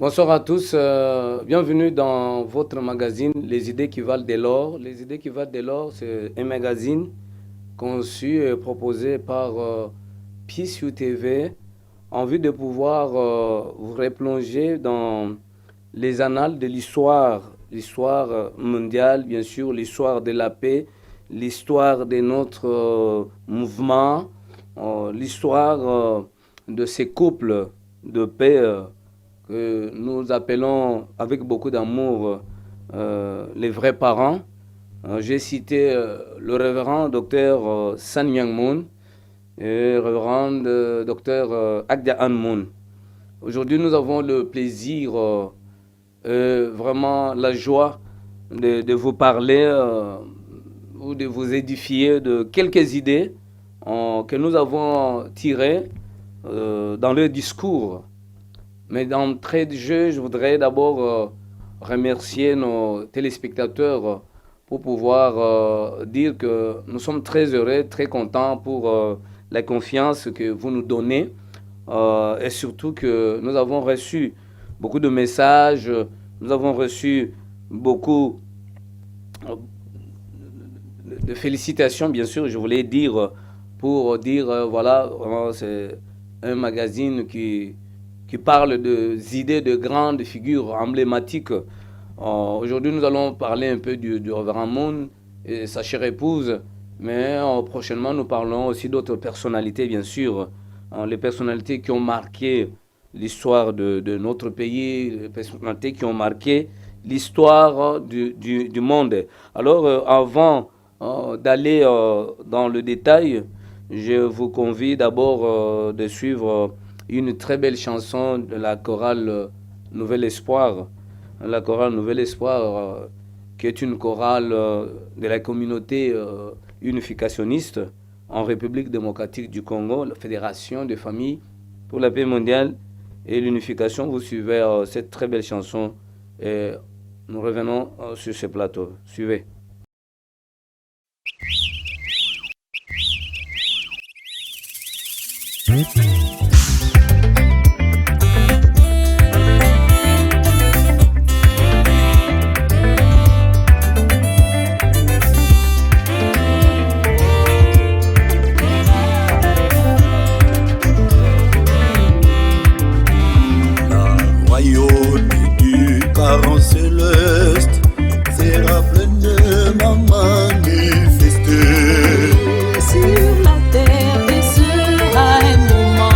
Bonsoir à tous, bienvenue dans votre magazine Les idées qui valent de l'or. Les idées qui valent de l'or, c'est un magazine conçu et proposé par PSU TV en vue de pouvoir vous replonger dans les annales de l'histoire mondiale, bien sûr, l'histoire de la paix, l'histoire de notre mouvement, l'histoire de ces couples de paix que nous appelons avec beaucoup d'amour les vrais parents. J'ai cité le révérend docteur San Myung Moon et le révérend docteur Agda An Moon. Aujourd'hui, nous avons le plaisir, vraiment la joie de vous parler ou de vous édifier de quelques idées que nous avons tirées dans le discours. Mais d'entrée de jeu, je voudrais d'abord remercier nos téléspectateurs pour pouvoir dire que nous sommes très heureux, très contents pour la confiance que vous nous donnez et surtout que nous avons reçu beaucoup de messages, nous avons reçu beaucoup de félicitations, bien sûr, je voulais dire, pour dire, voilà, c'est un magazine qui parle des idées de grandes figures emblématiques. Aujourd'hui, nous allons parler un peu du révérend Moon et sa chère épouse, mais prochainement, nous parlons aussi d'autres personnalités, bien sûr, les personnalités qui ont marqué l'histoire de notre pays, les personnalités qui ont marqué l'histoire du monde. Alors, avant d'aller dans le détail, je vous convie d'abord de suivre une très belle chanson de la chorale Nouvel Espoir. La chorale Nouvel Espoir, qui est une chorale de la communauté unificationniste en République démocratique du Congo, la Fédération des familles pour la paix mondiale et l'unification. Vous suivez cette très belle chanson et nous revenons sur ce plateau. Suivez. Céleste sera pleinement manifesté sur la terre et sera un moment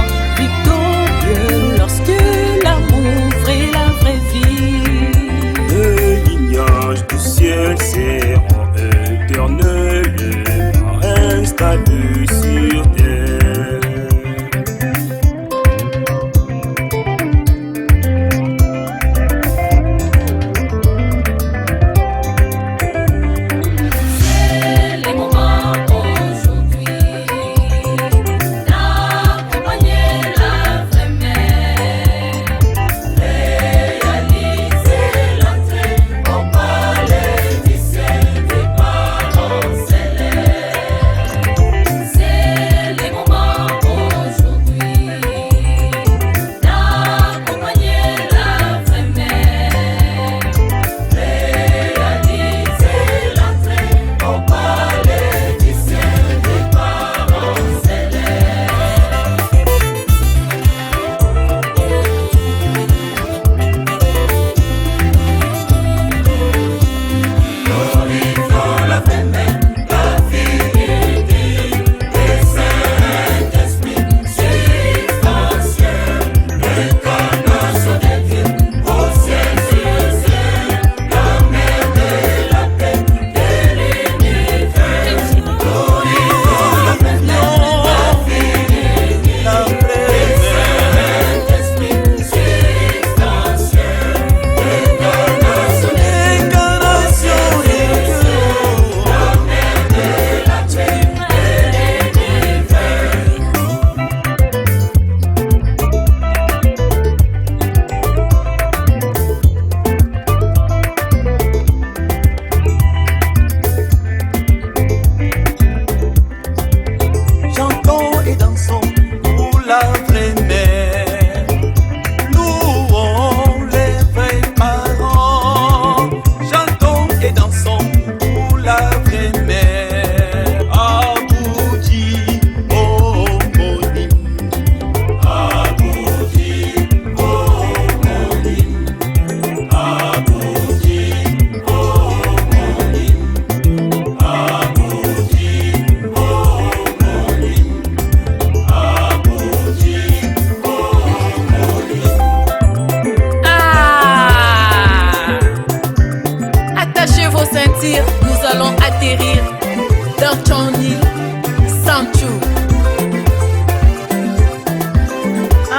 Bantu.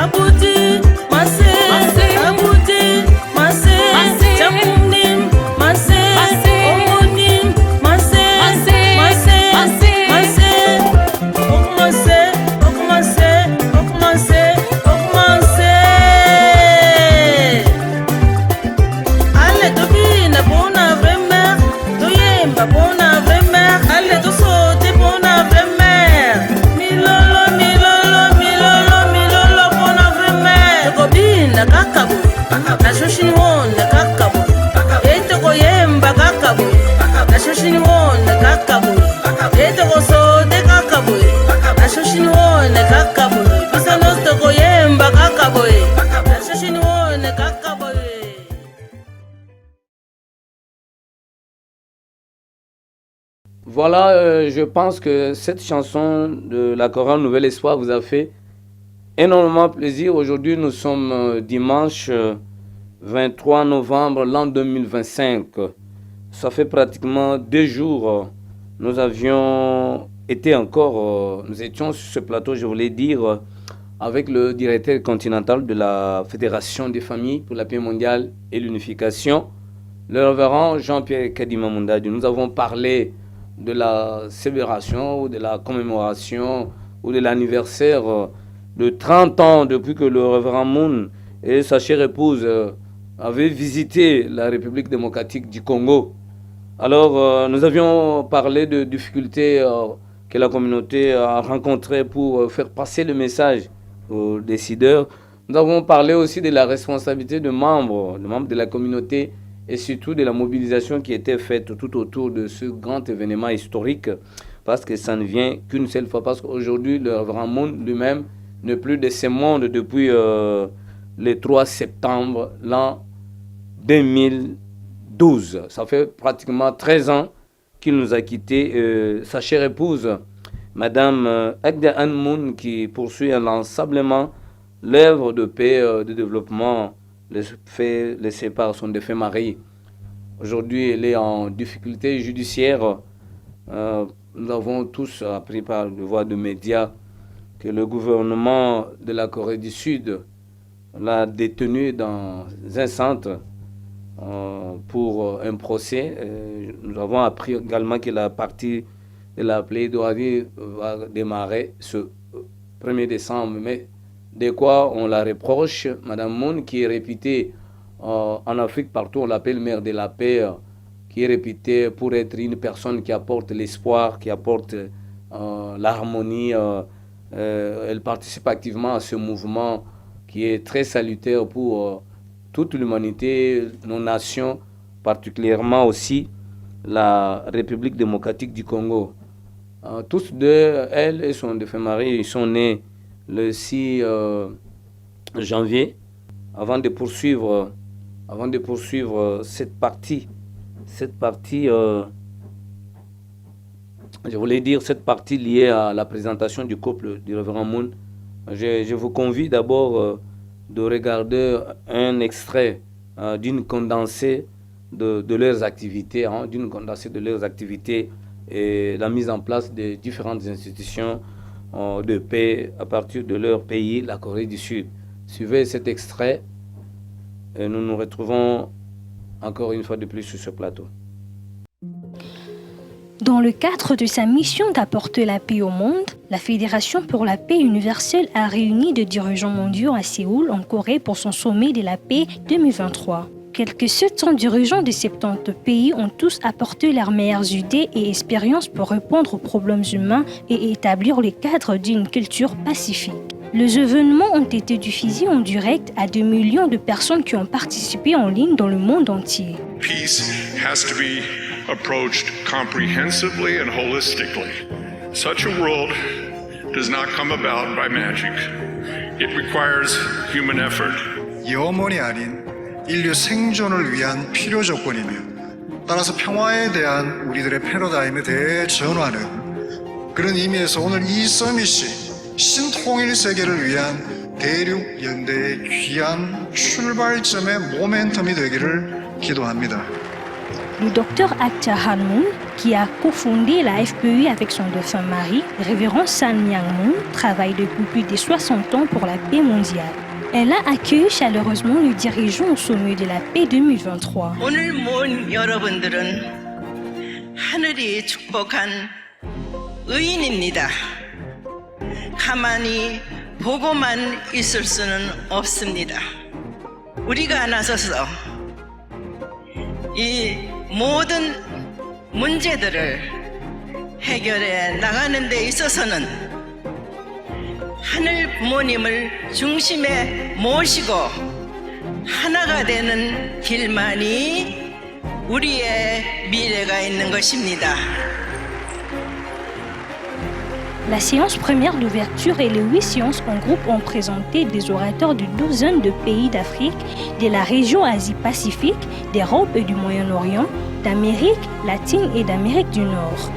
Abuti, Mase, Abuti, Mase, Jamunim, Mase, Omonim, Mase, Mase, Mase, Okmase, Okmase, Okmase, Okmase. Alle tobi na bona vremer, toyemba bona vremer, alle to sote bona vremer. Milolo, milolo, milolo, milolo bona vremer. Tokobina kakabu, na shoshini wona kakabu. Ete koyemba kakabu, na shoshini wona kakabu. Ete kosote kakabu, na shoshini wona kakabu. Bisa nosto koyemba kakabu, na shoshini wona kakabu. Voilà, je pense que cette chanson de la chorale Nouvel Espoir vous a fait énormément plaisir. Aujourd'hui, nous sommes dimanche 23 novembre l'an 2025. Ça fait pratiquement 2 jours. Nous étions sur ce plateau, je voulais dire, avec le directeur continental de la Fédération des familles pour la paix mondiale et l'unification, le révérend Jean-Pierre Kadima Mundadi. Nous avons parlé de la célébration ou de la commémoration ou de l'anniversaire de 30 ans depuis que le révérend Moon et sa chère épouse avaient visité la République démocratique du Congo. Alors, nous avions parlé de difficultés que la communauté a rencontrées pour faire passer le message aux décideurs. Nous avons parlé aussi de la responsabilité de membres de la communauté et surtout de la mobilisation qui était faite tout autour de ce grand événement historique, parce que ça ne vient qu'une seule fois, parce qu'aujourd'hui, le révérend Moon lui-même n'est plus de ce monde depuis le 3 septembre l'an 2012. Ça fait pratiquement 13 ans qu'il nous a quittés. Sa chère épouse, Madame Agda Anne Moon, qui poursuit inlassablement l'œuvre de paix, de développement laissée par son défunt mari. Aujourd'hui, elle est en difficulté judiciaire. Nous avons tous appris par le voie de médias que le gouvernement de la Corée du Sud l'a détenue dans un centre pour un procès. Nous avons appris également que la partie de la plaidoirie va démarrer ce 1er décembre. Mais de quoi on la reproche, Madame Moon, qui est réputée en Afrique, partout on l'appelle mère de la paix, qui est réputée pour être une personne qui apporte l'espoir, qui apporte l'harmonie. Elle participe activement à ce mouvement qui est très salutaire pour toute l'humanité, nos nations, particulièrement aussi la République démocratique du Congo. Tous deux, elle et son défunt mari, ils sont nés le 6 janvier. Avant de poursuivre cette partie, je voulais dire cette partie liée à la présentation du couple du révérend Moon, je vous convie d'abord de regarder un extrait d'une condensée de leurs activités, et la mise en place de différentes institutions de paix à partir de leur pays, la Corée du Sud. Suivez cet extrait et nous nous retrouvons encore une fois de plus sur ce plateau. Dans le cadre de sa mission d'apporter la paix au monde, la Fédération pour la paix universelle a réuni des dirigeants mondiaux à Séoul, en Corée, pour son sommet de la paix 2023. Quelques 700 dirigeants de 70 pays ont tous apporté leurs meilleures idées et expériences pour répondre aux problèmes humains et établir le cadre d'une culture pacifique. Les événements ont été diffusés en direct à 2 millions de personnes qui ont participé en ligne dans le monde entier. Peace has to be approached comprehensively and holistically. Such a world does not come about by magic. It requires human effort. 영원이 아닌 인류 생존을 위한 필요 조건이며 따라서 평화에 대한 우리들의 패러다임의 대전환은 그런 의미에서 오늘 이 서밋이 신통일 세계를 위한 대륙 연대의 귀한 출발점의 모멘텀이 되기를 기도합니다. Le docteur Akhtar Hanmoun, qui a cofondé la FPI avec son défunt mari, révérend San Myang Moon, travaille depuis plus de 60 ans pour la paix mondiale. Elle a accueilli chaleureusement le dirigeant au sommet de la paix 2023. 오늘 모은 여러분들은 하늘이 축복한 의인입니다. 가만히 보고만 있을 수는 없습니다. 우리가 나서서 이 모든 문제들을 해결해 나가는 데 있어서는 하늘 부모님을 중심에 모시고 하나가 되는 길만이 우리의 미래가 있는 것입니다. La séance première d'ouverture et les 8 séances en groupe ont présenté des orateurs de douzaines de pays d'Afrique, de la région Asie-Pacifique, d'Europe et du Moyen-Orient, d'Amérique latine et d'Amérique du Nord.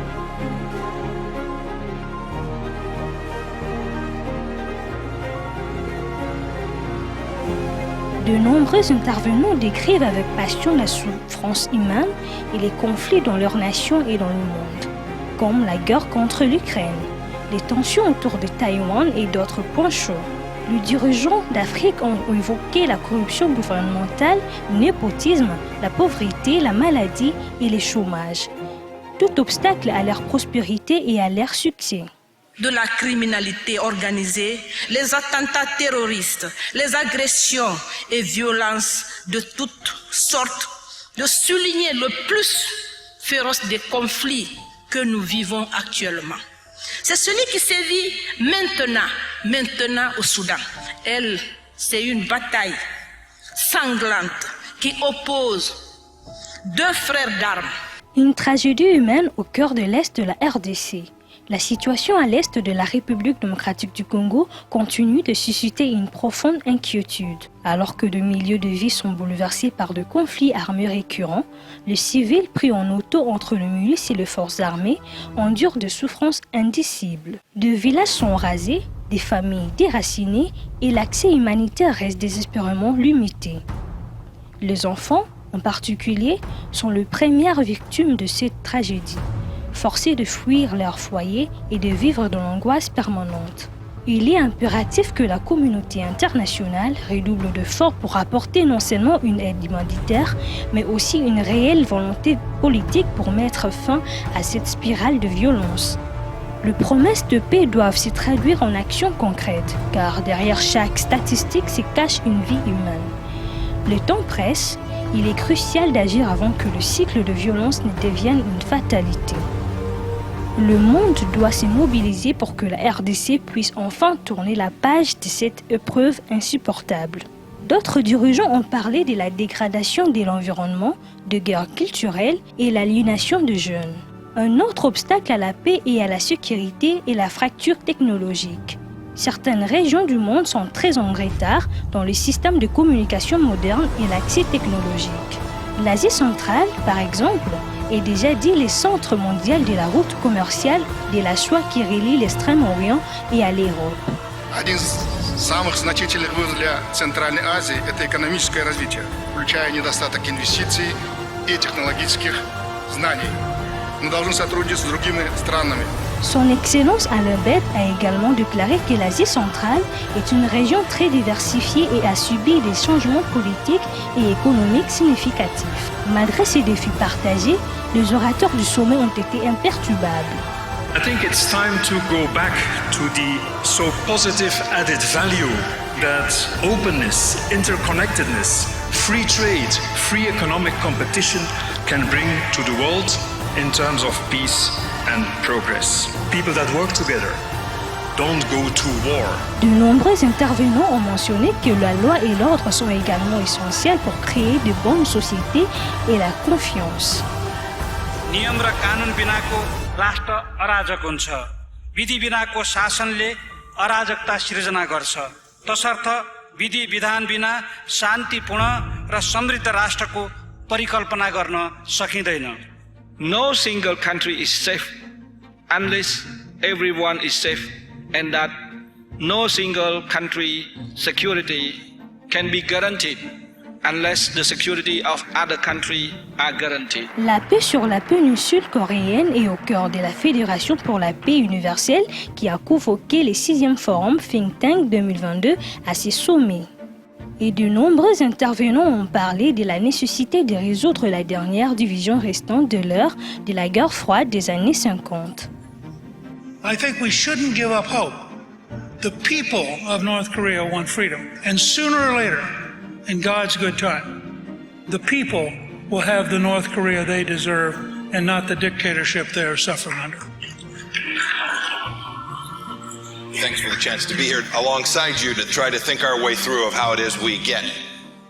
De nombreux intervenants décrivent avec passion la souffrance humaine et les conflits dans leur nation et dans le monde, comme la guerre contre l'Ukraine, les tensions autour de Taïwan et d'autres points chauds. Les dirigeants d'Afrique ont évoqué la corruption gouvernementale, le népotisme, la pauvreté, la maladie et le chômage. Tout obstacle à leur prospérité et à leur succès. De la criminalité organisée, les attentats terroristes, les agressions et violences de toutes sortes, de souligner le plus féroce des conflits que nous vivons actuellement. C'est celui qui sévit maintenant au Soudan. C'est une bataille sanglante qui oppose deux frères d'armes. Une tragédie humaine au cœur de l'Est de la RDC. La situation à l'Est de la République démocratique du Congo continue de susciter une profonde inquiétude. Alors que de milliers de vies sont bouleversées par de conflits armés récurrents, les civils pris en auto entre les milices et les forces armées endurent des souffrances indicibles. Des villages sont rasés, des familles déracinées et l'accès humanitaire reste désespérément limité. Les enfants, en particulier, sont les premières victimes de cette tragédie, forcés de fuir leur foyer et de vivre dans l'angoisse permanente. Il est impératif que la communauté internationale redouble d'efforts pour apporter non seulement une aide humanitaire, mais aussi une réelle volonté politique pour mettre fin à cette spirale de violence. Les promesses de paix doivent se traduire en actions concrètes, car derrière chaque statistique se cache une vie humaine. Le temps presse, il est crucial d'agir avant que le cycle de violence ne devienne une fatalité. Le monde doit se mobiliser pour que la RDC puisse enfin tourner la page de cette épreuve insupportable. D'autres dirigeants ont parlé de la dégradation de l'environnement, de guerres culturelles et l'aliénation de jeunes. Un autre obstacle à la paix et à la sécurité est la fracture technologique. Certaines régions du monde sont très en retard dans les systèmes de communication modernes et l'accès technologique. L'Asie centrale, par exemple, est déjà dit le centre mondial de la route commerciale de la soie qui relie l'Extrême-Orient et à l'Europe. Один из самых значительных вызовов для Центральной Азии – это экономическое развитие, включая недостаток инвестиций и технологических знаний. Мы должны сотрудничать с другими странами. Son Excellence Alain Bête a également déclaré que l'Asie centrale est une région très diversifiée et a subi des changements politiques et économiques significatifs. Malgré ces défis partagés, les orateurs du sommet ont été imperturbables. I think it's time to go back to the so positive added value that openness, interconnectedness, free trade, free economic competition can bring to the world in terms of peace and progress. People that work together don't go to war. De nombreux intervenants ont mentionné que la loi et l'ordre sont également essentiels pour créer de bonnes sociétés et la confiance. नियम र कानुन बिनाको राष्ट्र अराजक हुन्छ। विधि बिनाको शासनले अराजकता सृजना गर्छ। तसर्थ विधि विधान बिना शान्तिपूर्ण र समृद्ध राष्ट्रको परिकल्पना गर्न सकिँदैन। No single country is safe unless everyone is safe, and that no single country security can be guaranteed unless the security of other countries are guaranteed. La paix sur la péninsule coréenne est au cœur de la Fédération pour la paix universelle qui a convoqué le 6e forum Think Tank 2022 à ses sommets. Et de nombreux intervenants ont parlé de la nécessité de résoudre la dernière division restante de l'heure de la guerre froide des années 50. I think we shouldn't give up hope. The people of North Korea want freedom. And sooner or later, in God's good time, the people will have the North Korea they deserve and not the dictatorship they are suffering under. Thanks for the chance to be here alongside you to try to think our way through of how it is we get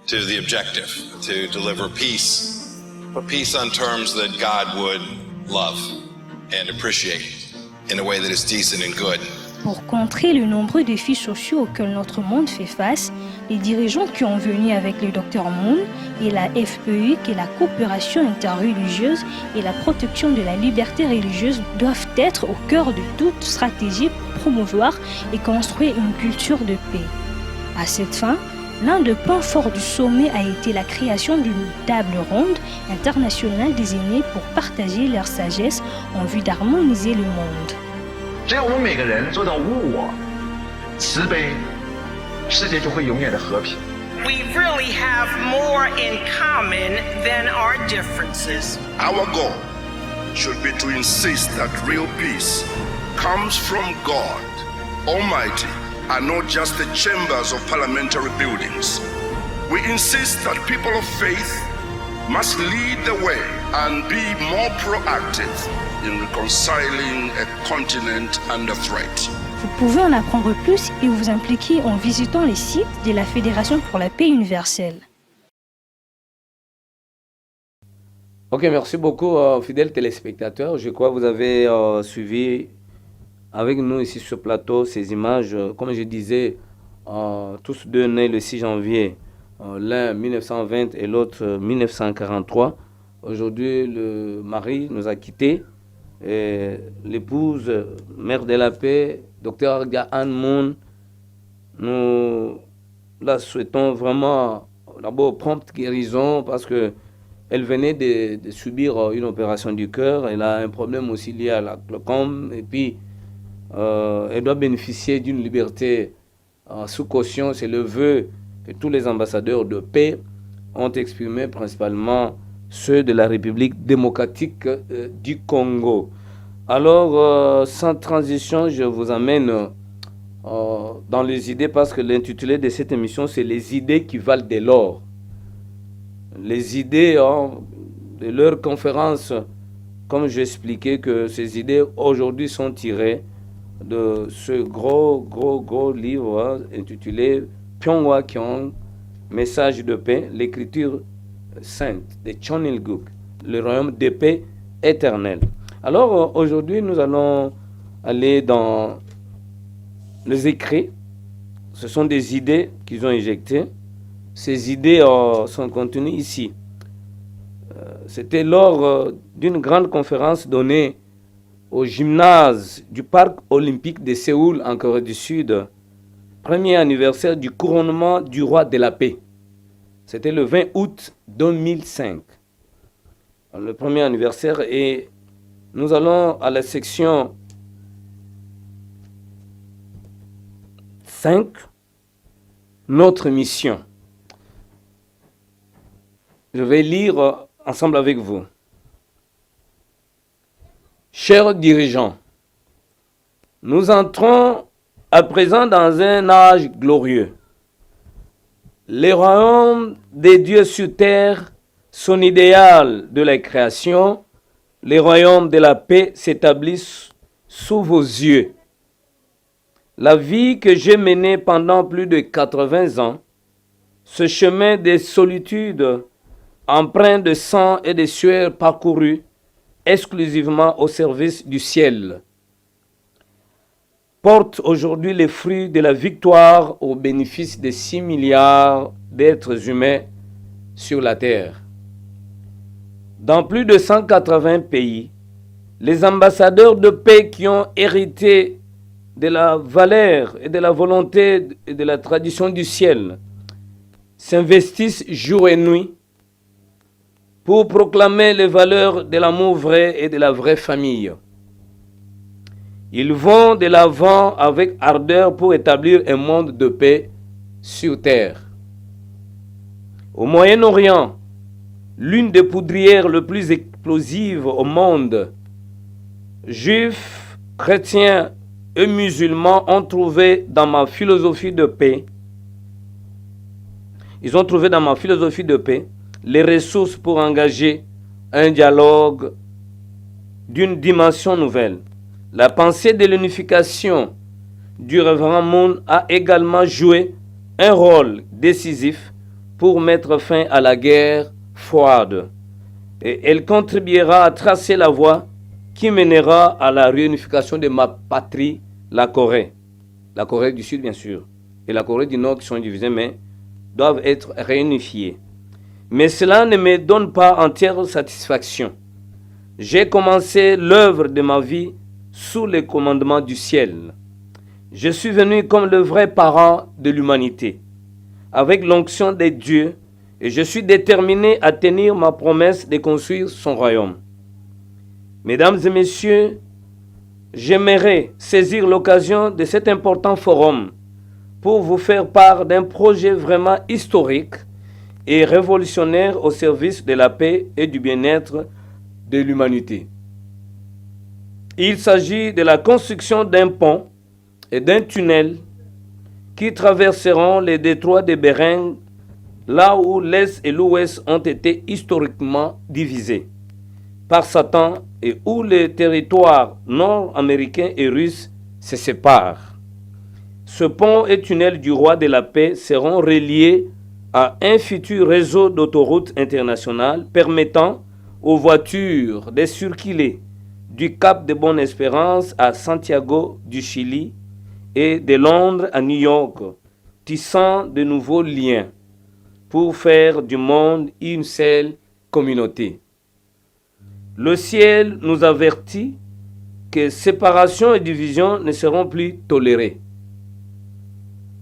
to the objective, to deliver peace, but peace on terms that God would love and appreciate in a way that is decent and good. Pour contrer les nombreux défis sociaux auxquels notre monde fait face, les dirigeants qui ont venu avec le Dr Moon et la FPU, qui est la coopération interreligieuse et la protection de la liberté religieuse, doivent être au cœur de toute stratégie pour promouvoir et construire une culture de paix. À cette fin, l'un des points forts du sommet a été la création d'une table ronde internationale désignée pour partager leur sagesse en vue d'harmoniser le monde. 只要我们每个人做到无我、慈悲，世界就会永远的和平。 We really have more in common than our differences. Our goal should be to insist that real peace comes from God Almighty and not just the chambers of parliamentary buildings. We insist that people of faith must lead the way and be more proactive in reconciling a continent under threat. Vous pouvez en apprendre plus et vous impliquer en visitant les sites de la Fédération pour la paix universelle. Ok, merci beaucoup, fidèles téléspectateurs. Je crois que vous avez suivi avec nous ici sur le plateau ces images. Comme je disais, tous deux nés le 6 janvier, l'un 1920 et l'autre 1943. Aujourd'hui, le mari nous a quittés. Et l'épouse, mère de la paix, Dr Ga-Han Moon, nous la souhaitons vraiment d'abord prompte guérison parce qu'elle venait de subir une opération du cœur. Elle a un problème aussi lié à la glaucome et puis elle doit bénéficier d'une liberté sous caution. C'est le vœu que tous les ambassadeurs de paix ont exprimé, principalement ceux de la République démocratique du Congo. Alors, sans transition, je vous amène dans les idées parce que l'intitulé de cette émission, c'est « Les idées qui valent de l'or ». Les idées de leur conférence, comme j'expliquais que ces idées aujourd'hui sont tirées de ce gros livre intitulé « Pyonghwa Kyong, message de paix, l'écriture sainte de Chon Il-guk, le royaume de paix éternelle. Alors aujourd'hui, nous allons aller dans les écrits. Ce sont des idées qu'ils ont injectées. Ces idées sont contenues ici. C'était lors d'une grande conférence donnée au gymnase du parc olympique de Séoul en Corée du Sud, premier anniversaire du couronnement du roi de la paix. C'était le 20 août 2005, le premier anniversaire, et nous allons à la section 5, notre mission. Je vais lire ensemble avec vous. Chers dirigeants, nous entrons à présent dans un âge glorieux. Les royaumes des dieux sur terre, son idéal de la création, les royaumes de la paix s'établissent sous vos yeux. La vie que j'ai menée pendant plus de 80 ans, ce chemin des solitudes empreint de sang et de sueur parcouru exclusivement au service du ciel, porte aujourd'hui les fruits de la victoire au bénéfice des 6 milliards d'êtres humains sur la terre. Dans plus de 180 pays, les ambassadeurs de paix qui ont hérité de la valeur et de la volonté et de la tradition du ciel s'investissent jour et nuit pour proclamer les valeurs de l'amour vrai et de la vraie famille. Ils vont de l'avant avec ardeur pour établir un monde de paix sur terre. Au Moyen-Orient, l'une des poudrières les plus explosives au monde, juifs, chrétiens et musulmans ont trouvé dans ma philosophie de paix, les ressources pour engager un dialogue d'une dimension nouvelle. La pensée de l'unification du révérend Moon a également joué un rôle décisif pour mettre fin à la guerre froide. Et elle contribuera à tracer la voie qui mènera à la réunification de ma patrie, la Corée. La Corée du Sud, bien sûr, et la Corée du Nord qui sont divisées, mais doivent être réunifiées. Mais cela ne me donne pas entière satisfaction. J'ai commencé l'œuvre de ma vie sous le commandement du ciel. Je suis venu comme le vrai parent de l'humanité, avec l'onction des dieux, et je suis déterminé à tenir ma promesse de construire son royaume. Mesdames et messieurs, j'aimerais saisir l'occasion de cet important forum pour vous faire part d'un projet vraiment historique et révolutionnaire au service de la paix et du bien-être de l'humanité. Il s'agit de la construction d'un pont et d'un tunnel qui traverseront les détroits de Bering, là où l'Est et l'Ouest ont été historiquement divisés par Satan et où les territoires nord-américains et russes se séparent. Ce pont et tunnel du roi de la paix seront reliés à un futur réseau d'autoroutes internationales permettant aux voitures de circuler du Cap de Bonne-Espérance à Santiago du Chili et de Londres à New York, tissant de nouveaux liens pour faire du monde une seule communauté. Le ciel nous avertit que séparation et division ne seront plus tolérées.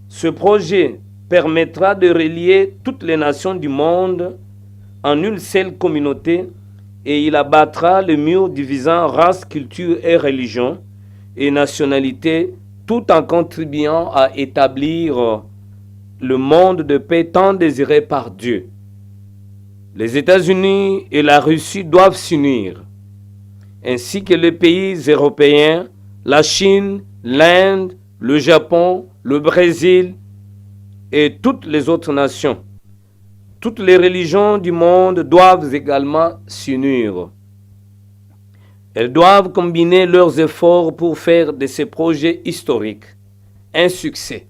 Ce projet permettra de relier toutes les nations du monde en une seule communauté et il abattra le mur divisant race, culture et religion et nationalité tout en contribuant à établir le monde de paix tant désiré par Dieu. Les États-Unis et la Russie doivent s'unir, ainsi que les pays européens, la Chine, l'Inde, le Japon, le Brésil et toutes les autres nations. Toutes les religions du monde doivent également s'unir. Elles doivent combiner leurs efforts pour faire de ces projets historiques un succès.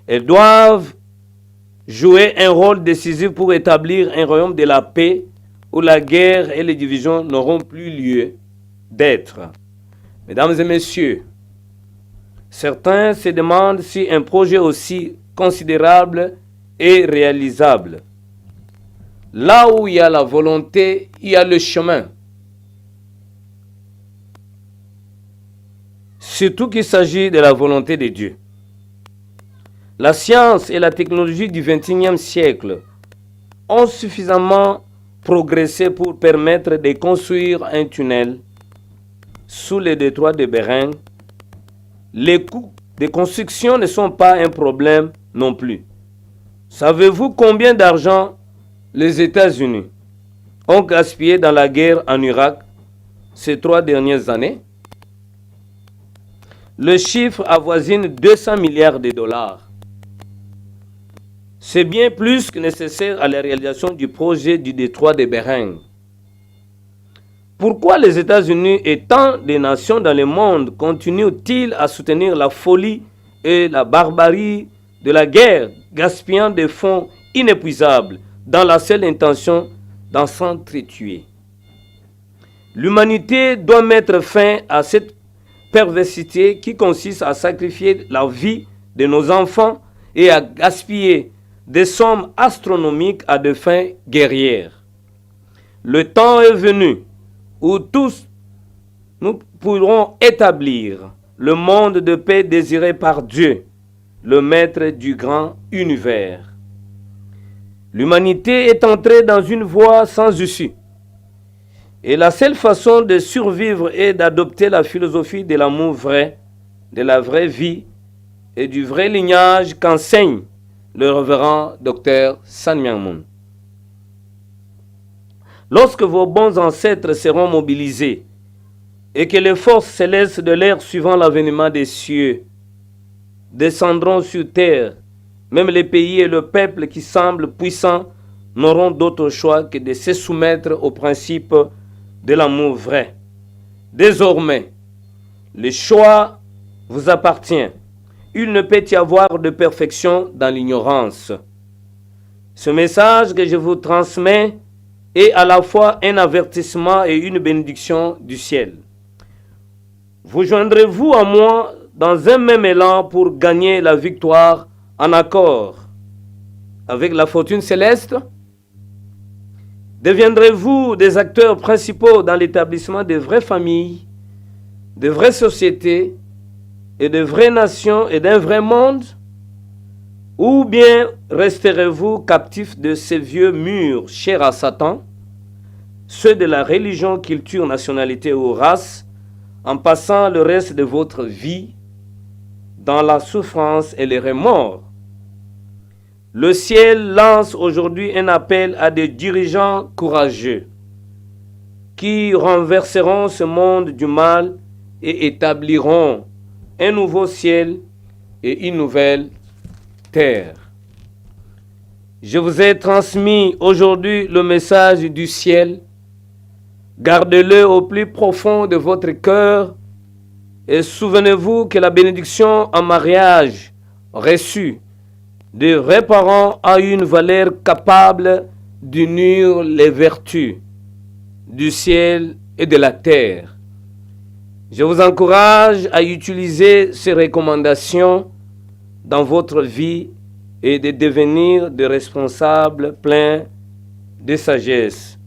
Elles doivent jouer un rôle décisif pour établir un royaume de la paix où la guerre et les divisions n'auront plus lieu d'être. Mesdames et messieurs, certains se demandent si un projet aussi considérable est réalisable. Là où il y a la volonté, il y a le chemin. Surtout qu'il s'agit de la volonté de Dieu. La science et la technologie du XXIe siècle ont suffisamment progressé pour permettre de construire un tunnel sous le détroit de Bering. Les coûts de construction ne sont pas un problème non plus. Savez-vous combien d'argent les États-Unis ont gaspillé dans la guerre en Irak ces 3 dernières années? Le chiffre avoisine 200 milliards de dollars. C'est bien plus que nécessaire à la réalisation du projet du détroit de Bering. Pourquoi les États-Unis et tant de nations dans le monde continuent-ils à soutenir la folie et la barbarie de la guerre, gaspillant des fonds inépuisables dans la seule intention d'en s'entretuer? L'humanité doit mettre fin à cette perversité qui consiste à sacrifier la vie de nos enfants et à gaspiller des sommes astronomiques à des fins guerrières. Le temps est venu où tous nous pourrons établir le monde de paix désiré par Dieu, le maître du grand univers. L'humanité est entrée dans une voie sans issue. Et la seule façon de survivre est d'adopter la philosophie de l'amour vrai, de la vraie vie et du vrai lignage qu'enseigne le révérend Dr San Myang Moon. Lorsque vos bons ancêtres seront mobilisés et que les forces célestes de l'air suivant l'avènement des cieux descendront sur terre, même les pays et le peuple qui semblent puissants n'auront d'autre choix que de se soumettre au principe de l'amour vrai. Désormais, le choix vous appartient. Il ne peut y avoir de perfection dans l'ignorance. Ce message que je vous transmets est à la fois un avertissement et une bénédiction du ciel. Vous joindrez-vous à moi dans un même élan pour gagner la victoire en accord avec la fortune céleste? Deviendrez-vous des acteurs principaux dans l'établissement de vraies familles, de vraies sociétés et de vraies nations et d'un vrai monde? Ou bien resterez-vous captifs de ces vieux murs chers à Satan, ceux de la religion, culture, nationalité ou race, en passant le reste de votre vie dans la souffrance et les remords? Le ciel lance aujourd'hui un appel à des dirigeants courageux qui renverseront ce monde du mal et établiront un nouveau ciel et une nouvelle terre. Je vous ai transmis aujourd'hui le message du ciel. Gardez-le au plus profond de votre cœur et souvenez-vous que la bénédiction en mariage reçue de vrais parents a une valeur capable d'unir les vertus du ciel et de la terre. Je vous encourage à utiliser ces recommandations dans votre vie et de devenir des responsables pleins de sagesse.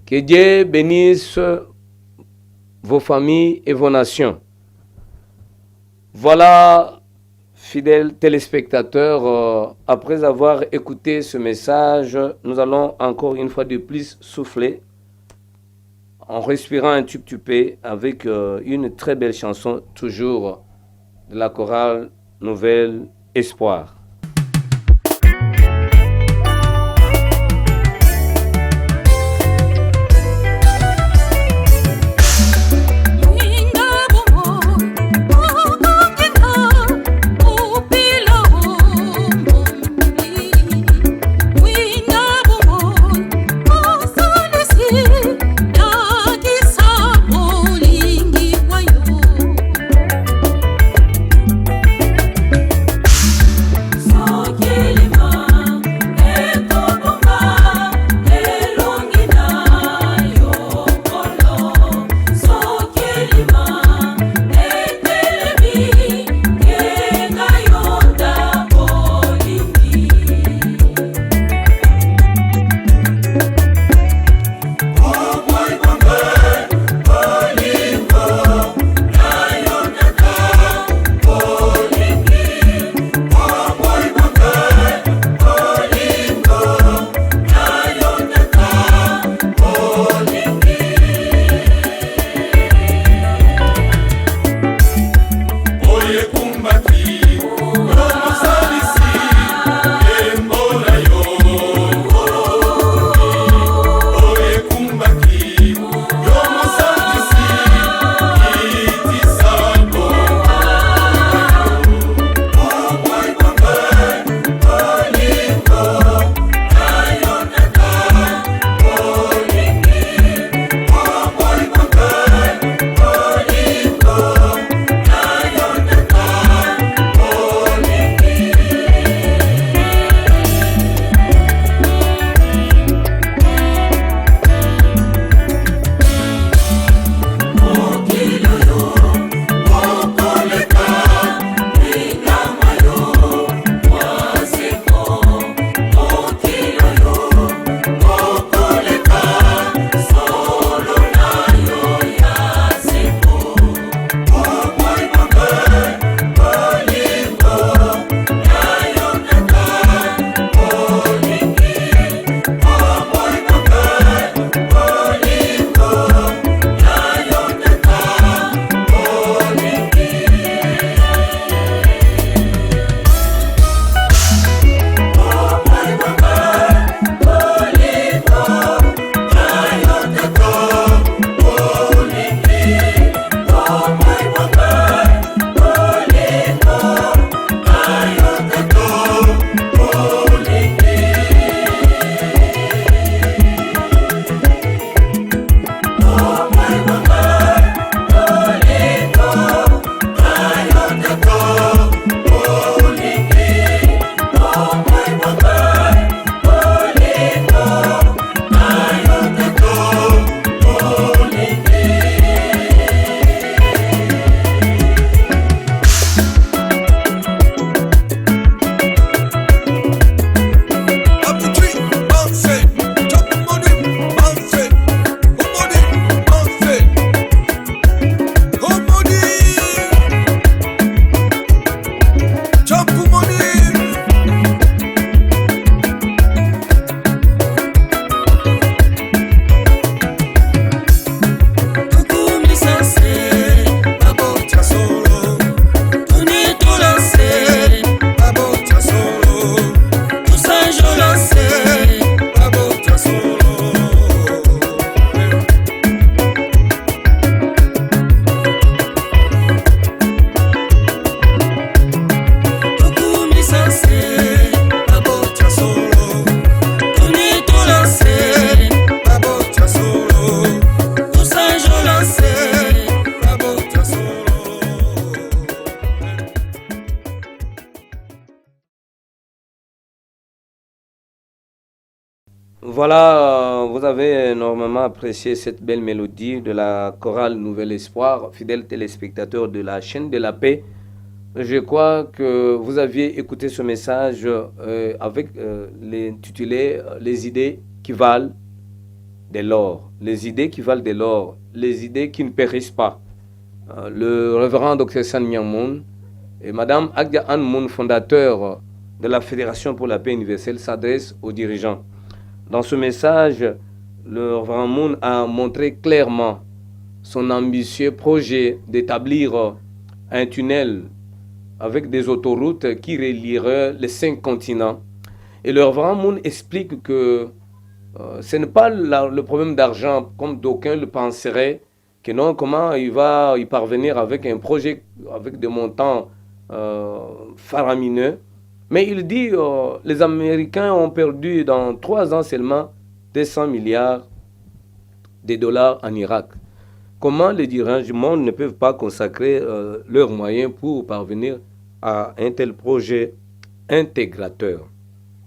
Que Dieu bénisse vos familles et vos nations. Voilà, fidèles téléspectateurs, après avoir écouté ce message, nous allons encore une fois de plus souffler en respirant un tout petit peu avec une très belle chanson, toujours de la chorale Nouvel Espoir. Voilà, vous avez énormément apprécié cette belle mélodie de la chorale Nouvel Espoir, fidèles téléspectateurs de la chaîne de la paix. Je crois que vous aviez écouté ce message avec l'intitulé Les idées qui valent de l'or. Les idées qui valent de l'or, les idées qui ne périssent pas. Le révérend Dr San Myang Moon et Madame Agya Ann Moon, fondateur de la Fédération pour la paix universelle, s'adressent aux dirigeants. Dans ce message, le révérend Moon a montré clairement son ambitieux projet d'établir un tunnel avec des autoroutes qui relieraient les 5 continents. Et le révérend Moon explique que ce n'est pas le problème d'argent, comme d'aucuns le penseraient, que non, comment il va y parvenir avec un projet avec des montants faramineux. Mais il dit les Américains ont perdu dans 3 ans seulement 200 milliards de dollars en Irak. Comment les dirigeants du monde ne peuvent pas consacrer leurs moyens pour parvenir à un tel projet intégrateur?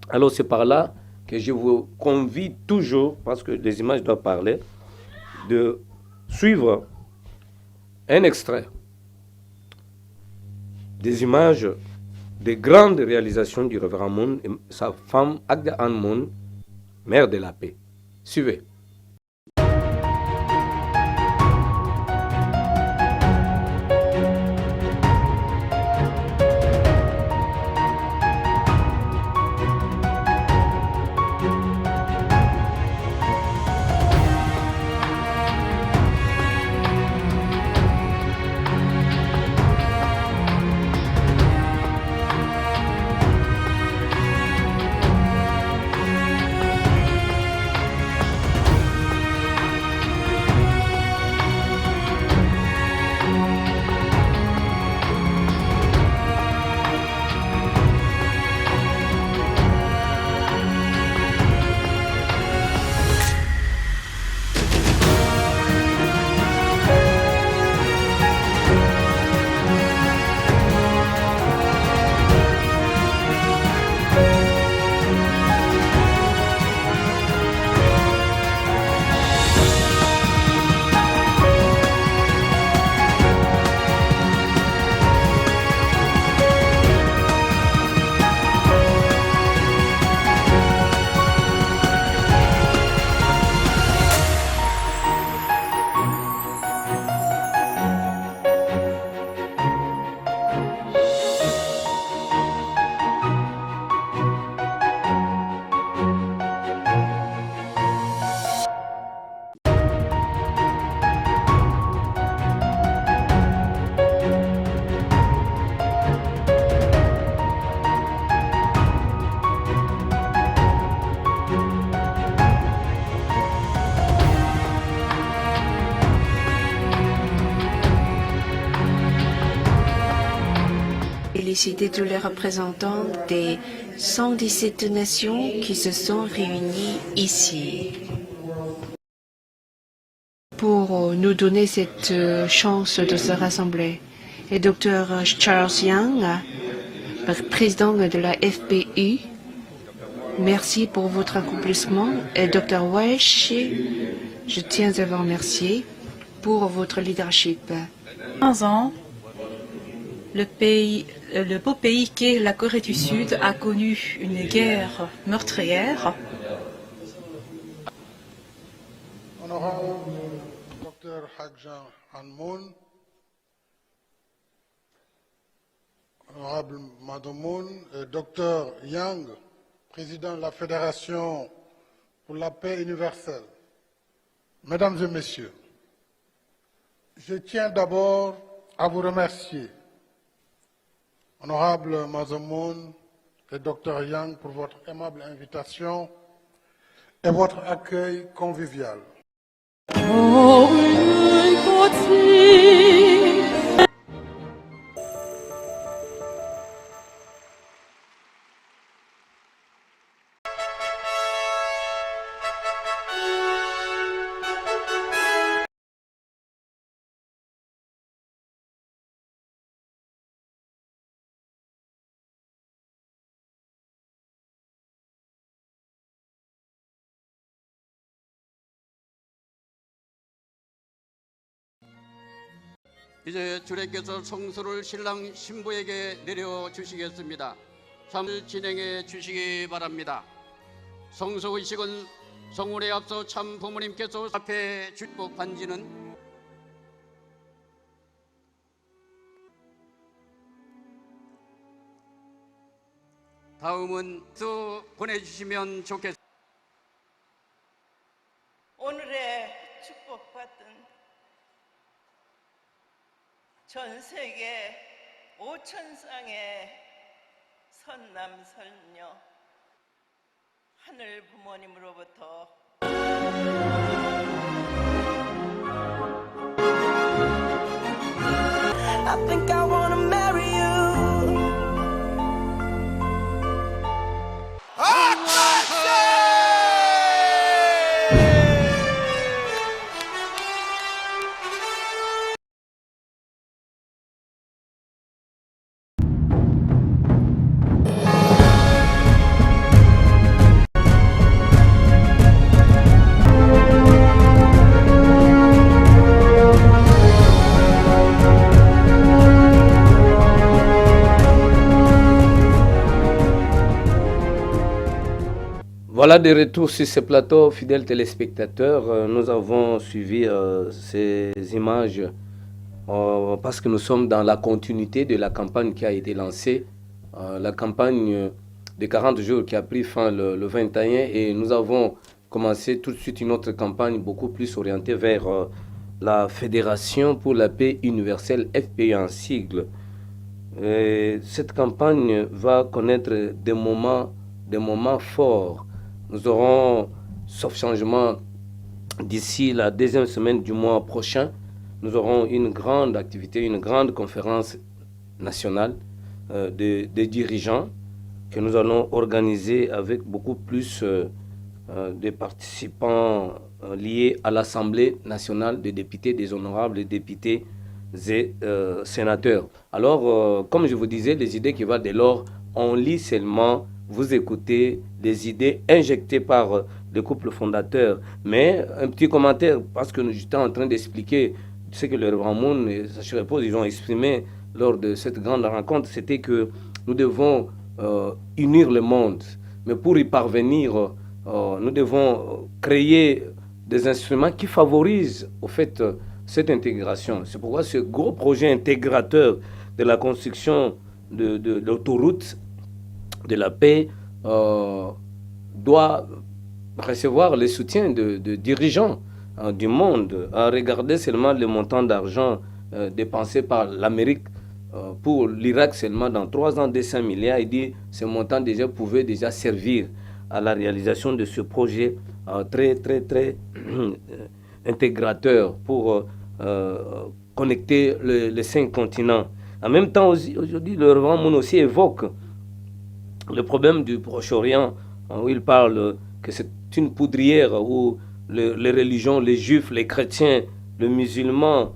Alors c'est par là que je vous convie toujours, parce que les images doivent parler, de suivre un extrait des images des grandes réalisations du révérend Moon et sa femme Agya Ann Moon, mère de la paix. Suivez. Féliciter tous les représentants des 117 nations qui se sont réunis ici pour nous donner cette chance de se rassembler. Et Dr Charles Yang, président de la FPU, merci pour votre accomplissement. Et Dr Wesh, je tiens à vous remercier pour votre leadership. 15 ans, le beau pays qu'est la Corée du Sud a connu une guerre meurtrière. Honorable Dr Agya Ann Moon, honorable Madame Moon et Dr Yang, président de la Fédération pour la paix universelle, Mesdames et Messieurs, je tiens d'abord à vous remercier, honorable Madame Moon et Dr Yang, pour votre aimable invitation et votre accueil convivial. 이제 주례께서 성소를 신랑 신부에게 내려주시겠습니다. 참을 진행해 주시기 바랍니다. 성소 의식은 성혼에 앞서 참 부모님께서 앞에 축복 반지는 다음은 또 보내주시면 좋겠습니다. 오늘의 축복받은 전 세계 5천 쌍의 선남선녀 하늘 부모님으로부터 I think I wanna marry you. Voilà, de retour sur ce plateau, fidèles téléspectateurs. Nous avons suivi ces images parce que nous sommes dans la continuité de la campagne qui a été lancée, la campagne de 40 jours qui a pris fin le 21, et nous avons commencé tout de suite une autre campagne beaucoup plus orientée vers la Fédération pour la paix universelle, FPU en sigle. Et cette campagne va connaître des moments forts. Nous aurons, sauf changement, d'ici la deuxième semaine du mois prochain, nous aurons une grande activité, une grande conférence nationale des dirigeants que nous allons organiser avec beaucoup plus de participants liés à l'Assemblée nationale des députés, des honorables députés et sénateurs. Alors, comme je vous disais, les idées qui vont dès lors, on lit seulement, vous écoutez des idées injectées par le couple fondateur. Mais un petit commentaire, parce que j'étais en train d'expliquer ce que le Révérend Moon et Sacha Repose, ils ont exprimé lors de cette grande rencontre, c'était que nous devons unir le monde. Mais pour y parvenir, nous devons créer des instruments qui favorisent au fait cette intégration. C'est pourquoi ce gros projet intégrateur de la construction de l'autoroute de la paix doit recevoir le soutien de dirigeants du monde, à regarder seulement le montant d'argent dépensé par l'Amérique pour l'Irak seulement dans 3 ans, 200 milliards. Il dit que ce montant déjà pouvait déjà servir à la réalisation de ce projet très intégrateur pour connecter les 5 continents. En même temps, aujourd'hui, le Révérend Moon aussi évoque le problème du Proche-Orient, où il parle que c'est une poudrière où les religions, les juifs, les chrétiens, les musulmans,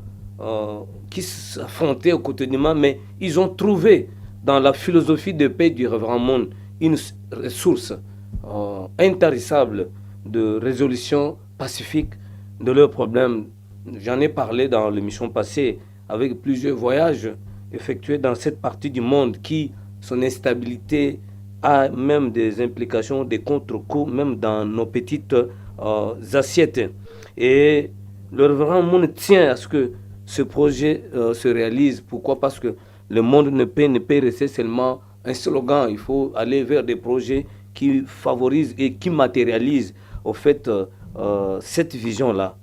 qui s'affrontaient au quotidiennement, mais ils ont trouvé dans la philosophie de paix du Révérend Moon une ressource intarissable de résolution pacifique de leurs problèmes. J'en ai parlé dans l'émission passée avec plusieurs voyages effectués dans cette partie du monde qui, son instabilité, a même des implications, des contre-coups, même dans nos petites assiettes. Et le Révérend Moon tient à ce que ce projet se réalise. Pourquoi? Parce que le monde ne peut rester seulement un slogan. Il faut aller vers des projets qui favorisent et qui matérialisent au fait cette vision-là.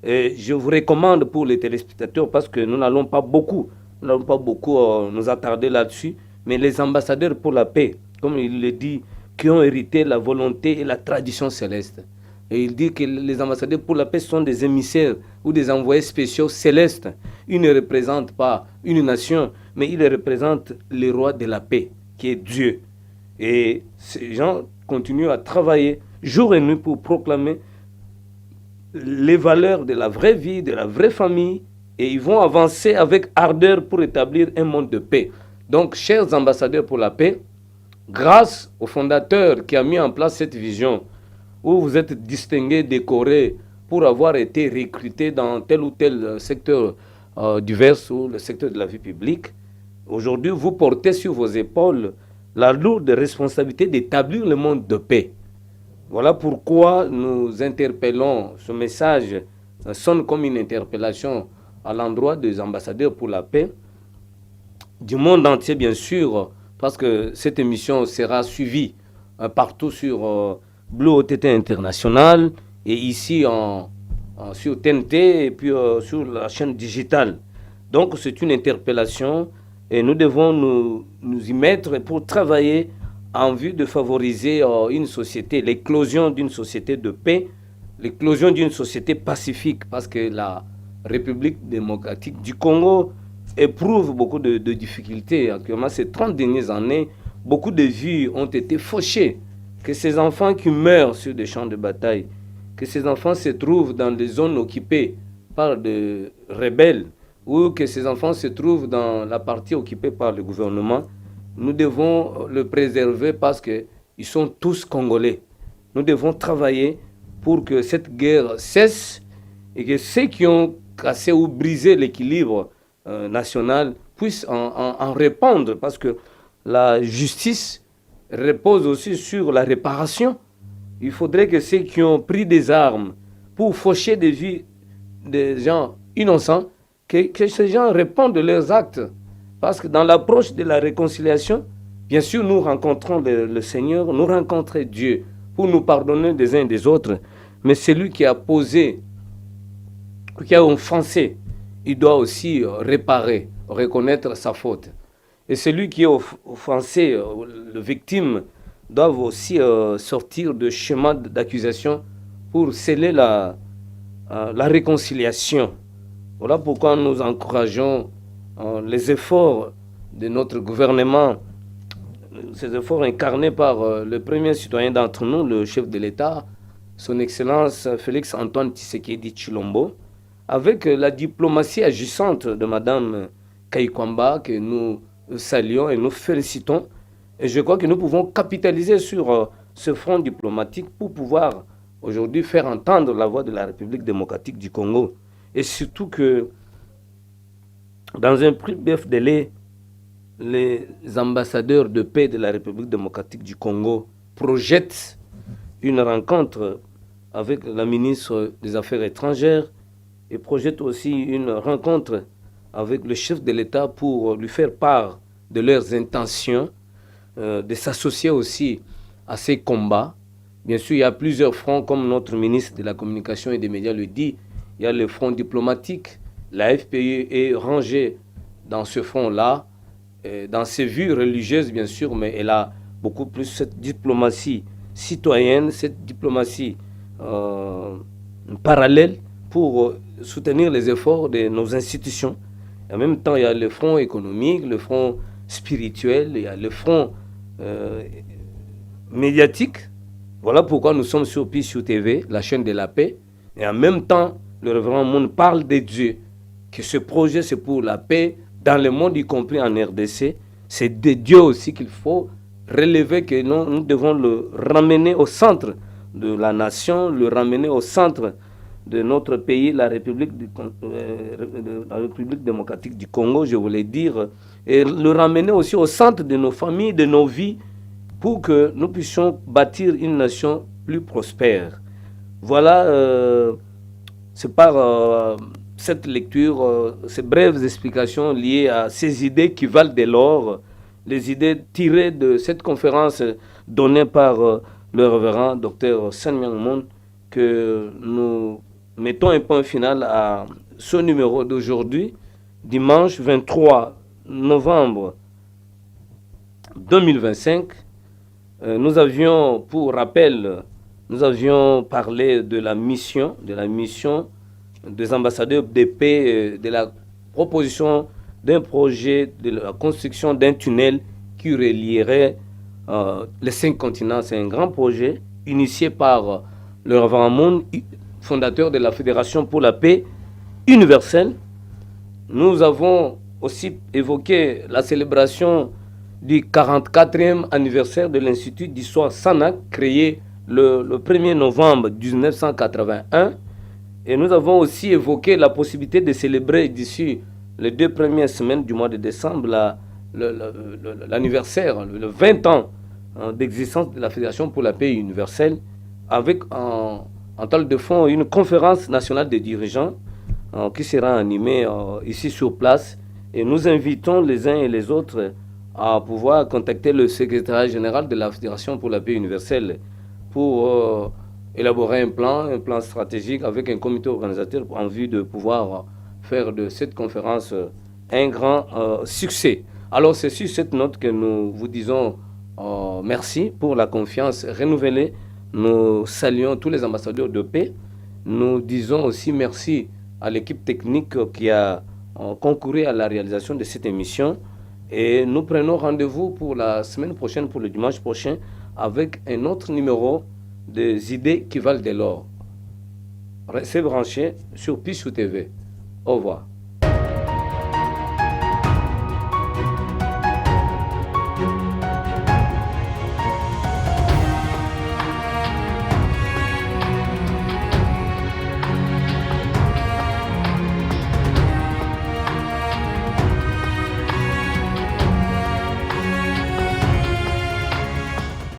Et je vous recommande pour les téléspectateurs, parce que nous n'allons pas beaucoup nous attarder là-dessus, mais les ambassadeurs pour la paix, comme il le dit, qui ont hérité la volonté et la tradition céleste. Et il dit que les ambassadeurs pour la paix sont des émissaires ou des envoyés spéciaux célestes. Ils ne représentent pas une nation, mais ils représentent le roi de la paix, qui est Dieu. Et ces gens continuent à travailler jour et nuit pour proclamer les valeurs de la vraie vie, de la vraie famille, et ils vont avancer avec ardeur pour établir un monde de paix. Donc, chers ambassadeurs pour la paix, grâce au fondateur qui a mis en place cette vision, où vous êtes distingués, décorés pour avoir été recrutés dans tel ou tel secteur divers sur le secteur de la vie publique. Aujourd'hui, vous portez sur vos épaules la lourde responsabilité d'établir le monde de paix. Voilà pourquoi nous interpellons, ce message sonne comme une interpellation à l'endroit des ambassadeurs pour la paix, du monde entier bien sûr, parce que cette émission sera suivie partout sur Blue OTT International et ici sur TNT et puis sur la chaîne digitale. Donc c'est une interpellation et nous devons nous y mettre pour travailler en vue de favoriser une société, l'éclosion d'une société de paix, l'éclosion d'une société pacifique, parce que la République démocratique du Congo éprouve beaucoup de difficultés. Actuellement, ces 30 dernières années, beaucoup de vies ont été fauchées. Que ces enfants qui meurent sur des champs de bataille, que ces enfants se trouvent dans des zones occupées par des rebelles, ou que ces enfants se trouvent dans la partie occupée par le gouvernement, nous devons le préserver parce qu'ils sont tous Congolais. Nous devons travailler pour que cette guerre cesse et que ceux qui ont cassé ou brisé l'équilibre national puissent en répondre, parce que la justice repose aussi sur la réparation. Il faudrait que ceux qui ont pris des armes pour faucher des vies des gens innocents, que ces gens répondent de leurs actes. Parce que dans l'approche de la réconciliation, bien sûr, nous rencontrons le Seigneur, nous rencontrons Dieu pour nous pardonner des uns et des autres. Mais celui qui a posé, qui a offensé, il doit aussi réparer, reconnaître sa faute. Et celui qui est offensé, le victime, doit aussi sortir de chemin d'accusation pour sceller la réconciliation. Voilà pourquoi nous encourageons les efforts de notre gouvernement, ces efforts incarnés par le premier citoyen d'entre nous, le chef de l'État, son Excellence Félix-Antoine Tshisekedi Tshilombo, avec la diplomatie agissante de Mme Kaikwamba, que nous saluons et nous félicitons. Et je crois que nous pouvons capitaliser sur ce front diplomatique pour pouvoir aujourd'hui faire entendre la voix de la République démocratique du Congo. Et surtout que dans un plus bref délai, les ambassadeurs de paix de la République démocratique du Congo projettent une rencontre avec la ministre des Affaires étrangères et projettent aussi une rencontre avec le chef de l'État pour lui faire part de leurs intentions, de s'associer aussi à ces combats. Bien sûr, il y a plusieurs fronts, comme notre ministre de la Communication et des Médias le dit. Il y a le front diplomatique. La FPI est rangée dans ce front-là, dans ses vues religieuses, bien sûr, mais elle a beaucoup plus cette diplomatie citoyenne, cette diplomatie parallèle pour soutenir les efforts de nos institutions. Et en même temps, il y a le front économique, le front spirituel, il y a le front médiatique. Voilà pourquoi nous sommes sur PISU TV, la chaîne de la paix. Et en même temps, le révérend Monde parle de Dieu, que ce projet c'est pour la paix dans le monde, y compris en RDC. C'est de Dieu aussi qu'il faut relever, que nous devons le ramener au centre de la nation, le ramener au centre de notre pays, la République démocratique du Congo, je voulais dire, et le ramener aussi au centre de nos familles, de nos vies, pour que nous puissions bâtir une nation plus prospère. Voilà, c'est par cette lecture, ces brèves explications liées à ces idées qui valent de l'or, les idées tirées de cette conférence donnée par le révérend Dr Sen Myang Mon, que nous mettons un point final à ce numéro d'aujourd'hui, dimanche 23 novembre 2025. Nous avions, pour rappel, nous avions parlé de la mission des ambassadeurs de paix, de la proposition d'un projet de la construction d'un tunnel qui relierait les 5 continents. C'est un grand projet initié par le révérend Monde, fondateur de la Fédération pour la paix universelle. Nous avons aussi évoqué la célébration du 44e anniversaire de l'Institut d'histoire Sanak, créé le 1er novembre 1981. Et nous avons aussi évoqué la possibilité de célébrer d'ici les 2 premières semaines du mois de décembre l'anniversaire, le 20 ans d'existence de la Fédération pour la paix universelle, avec en toile de fond une conférence nationale des dirigeants qui sera animée ici sur place. Et nous invitons les uns et les autres à pouvoir contacter le secrétariat général de la Fédération pour la paix universelle pour élaborer un plan stratégique avec un comité organisateur en vue de pouvoir faire de cette conférence un grand succès. Alors c'est sur cette note que nous vous disons merci pour la confiance renouvelée. Nous saluons tous les ambassadeurs de paix. Nous disons aussi merci à l'équipe technique qui a concouru à la réalisation de cette émission. Et nous prenons rendez-vous pour la semaine prochaine, pour le dimanche prochain, avec un autre numéro des idées qui valent de l'or. Restez branchés sur Pissou TV. Au revoir.